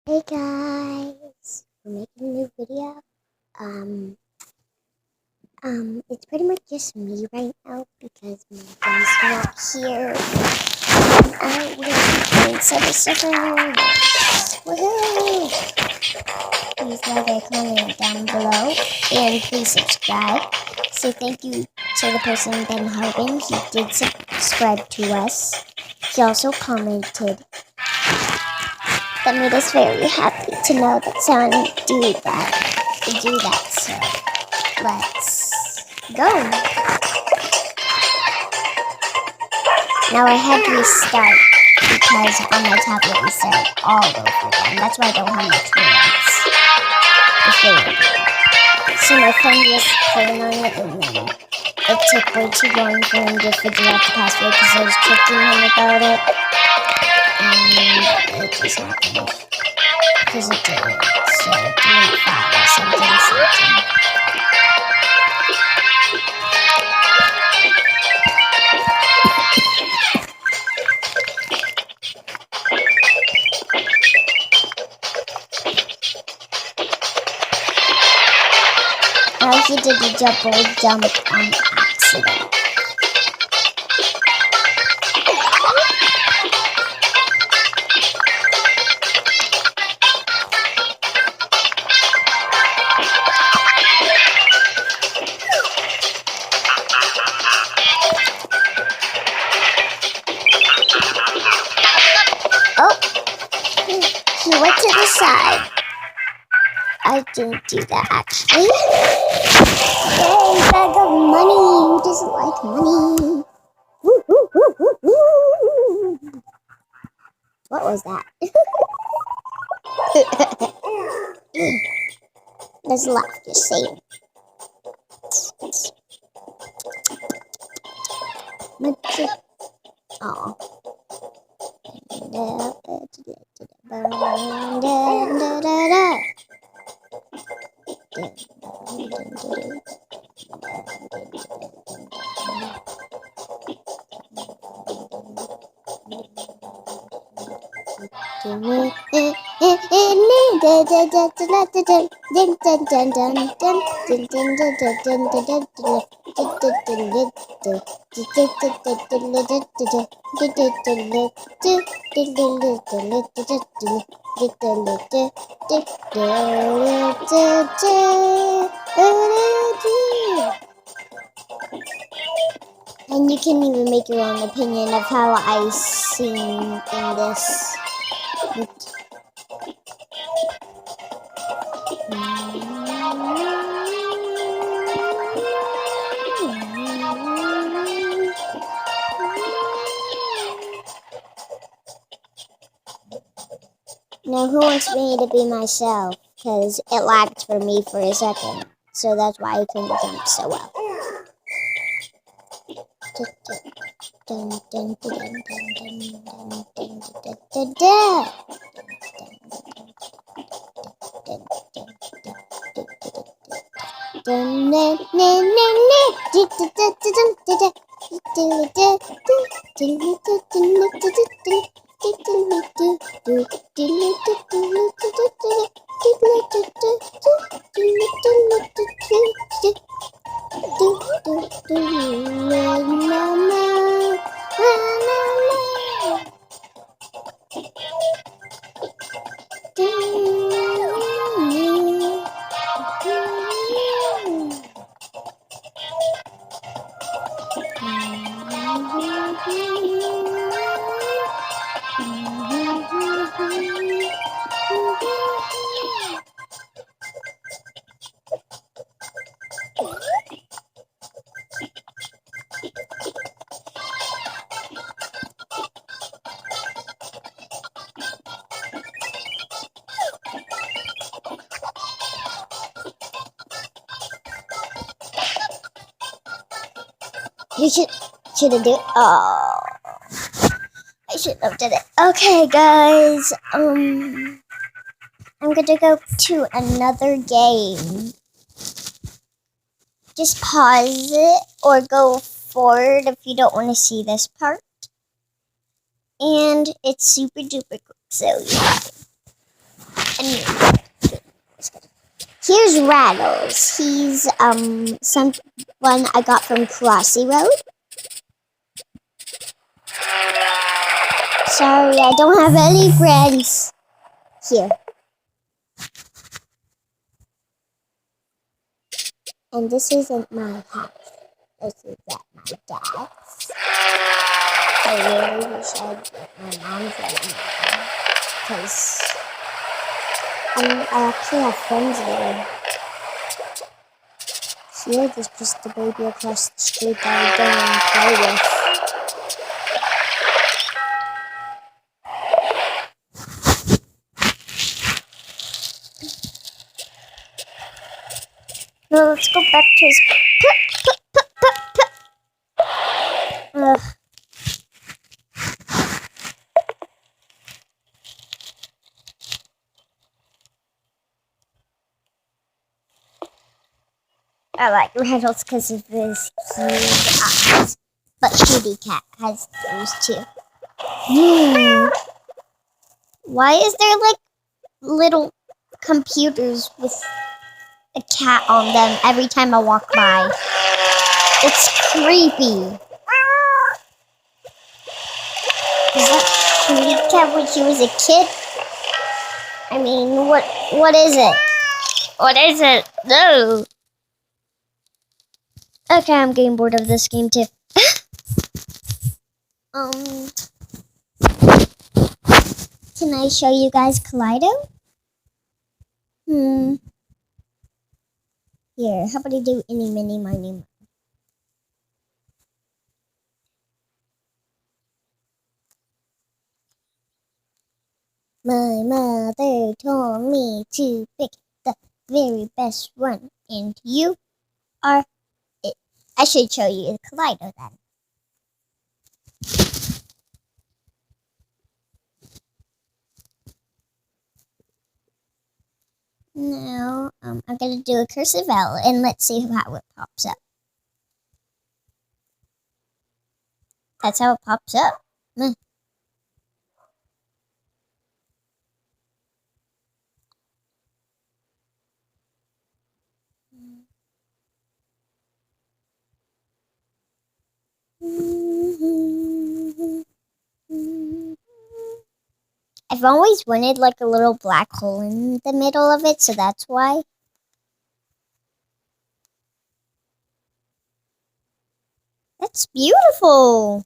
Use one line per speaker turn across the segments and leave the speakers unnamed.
Hey guys, we're making a new video. Um, it's pretty much just me right now because my friend's not here. We're playing surfers+more. Woohoo! Please like and comment down below, and please subscribe. So thank you to the person Ben Harbin. He did subscribe to us. He also commented. That made us very happy to know that someone do that. So let's go. Now I had to restart because on my tablet we started all over again. That's why I don't have much words. So my friend was playing on it and then it took way too long for him to figure out the password because I was tricking him about it. And it just happened. Because it didn't. So it didn't follow something. He did a double jump on accident. Oh, he went to the side. I didn't do that actually. Yay, bag of money. Who doesn't like money? Woo, woo, woo, woo, woo. What was that? There's laugh, just say it. Oh. And you can even make your own opinion of how I sing in this. Now, who wants me to be myself? Because it lagged for me for a second. So that's why I couldn't jump so well. You should have did it. Oh, I shouldn't have did it. Okay, guys. I'm gonna go to another game. Just pause it or go forward if you don't want to see this part. And it's super duper quick, so yeah. Here's Rattles. He's someone I got from Crossy Road. Sorry, I don't have any friends. Here. And this isn't my house. This is at my dad's. I really wish I'd get my mom's wedding because I actually have friends there. Here, there's just a baby across the street that I don't want to play with. Well, let's go back to his. Ugh. I like Reynolds because of his cute eyes. But Kitty Cat has those too. Why is there like little computers with a cat on them every time I walk by? It's creepy. Is that Kitty Cat when she was a kid? I mean, what is it? What is it? No. Okay, I'm getting bored of this game too. Can I show you guys Kaleido? Here, how about I do any, mini, miny, My mother told me to pick the very best one, and you are it. I should show you the Kaleido then. Now, I'm gonna do a cursive L, and let's see how it pops up. That's how it pops up. I've always wanted like a little black hole in the middle of it, so that's why. That's beautiful.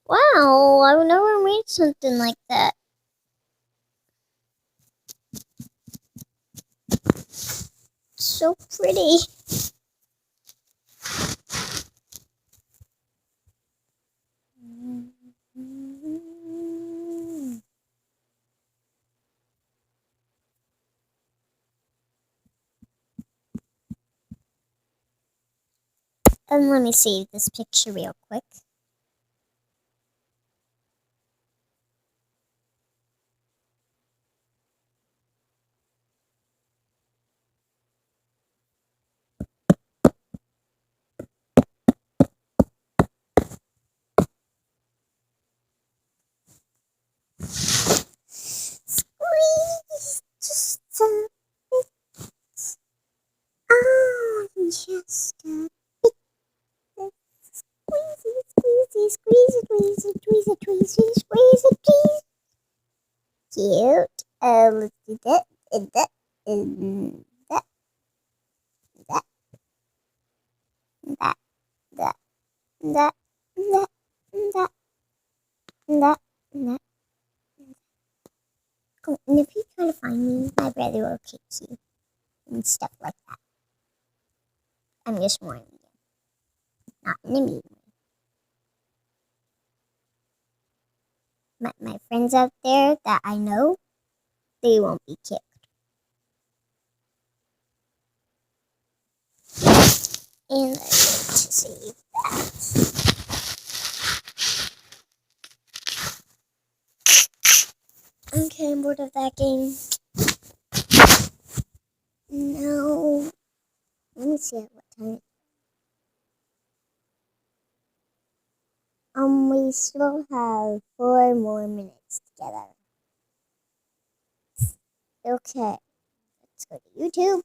Wow, I've never made something like that. So pretty. And let me save this picture real quick. Squeeze just a bit. Oh, just a bit. Squeezy, squeezy, squeeze it, squeeze it, squeeze it, squeeze it, squeeze it, squeeze. Cute. Let's do that, and that, and that, that, that, that, that, that, that, that, that. Cool. And if you try to find me, my brother will kick you and stuff like that. I'm just warning you. Not in a mean way. My friends out there that I know, they won't be kicked. And I'm going to save that. Okay, I'm bored of that game. No. Let me see at what time. We still have 4 more minutes together. Okay, let's go to YouTube.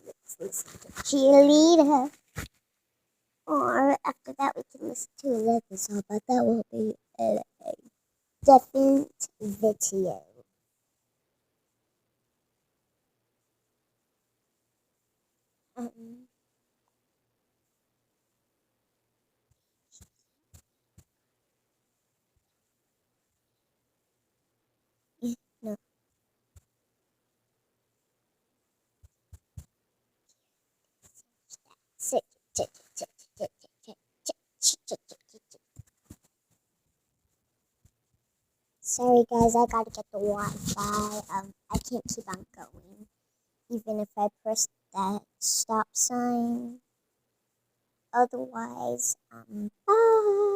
Let's listen to Cheerleader. Or after that, we can listen to another song, but that will be a different video. Um, no. Sorry guys, I gotta get the Wi-Fi. I can't keep on going, even if I press that stop sign. Otherwise, bye.